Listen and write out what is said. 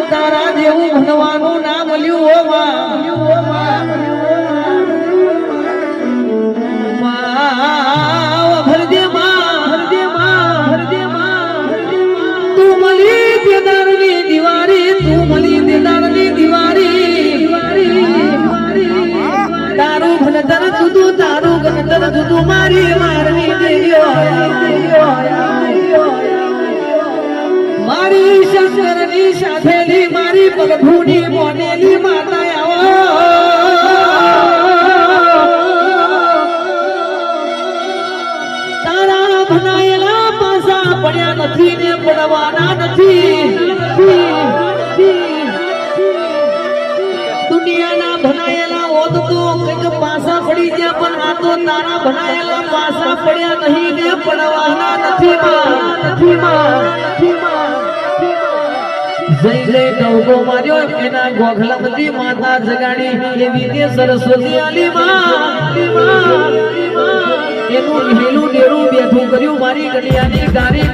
તારા જેવું ભણવાનું ના મળ્યું તું મળી દેદારની દિવારી તારું ભણતર જુદું તારું ગણતર જુદું મારી મારવી દેજો મારી શંકરની સાથેલી મારી પ્રભુની મોનેલી માતા આવો તારા ભણાયેલા પાસા પડ્યા નથી ને પડવાના નથી દુનિયાના ભણાયેલા હોત તો કંઈક પાસા પડી ગયા પણ આ તો તારા ભણાયેલા પાસા પડ્યા નહીં ને પડવાના નથી જય જય ડોગો માર્યો એના ગોખલામતી માતા જગાડી એવી તે સરસ્વતી આલી માં એનું હેલું ડેરું બેઠું કર્યું મારી ગડિયાની ગારી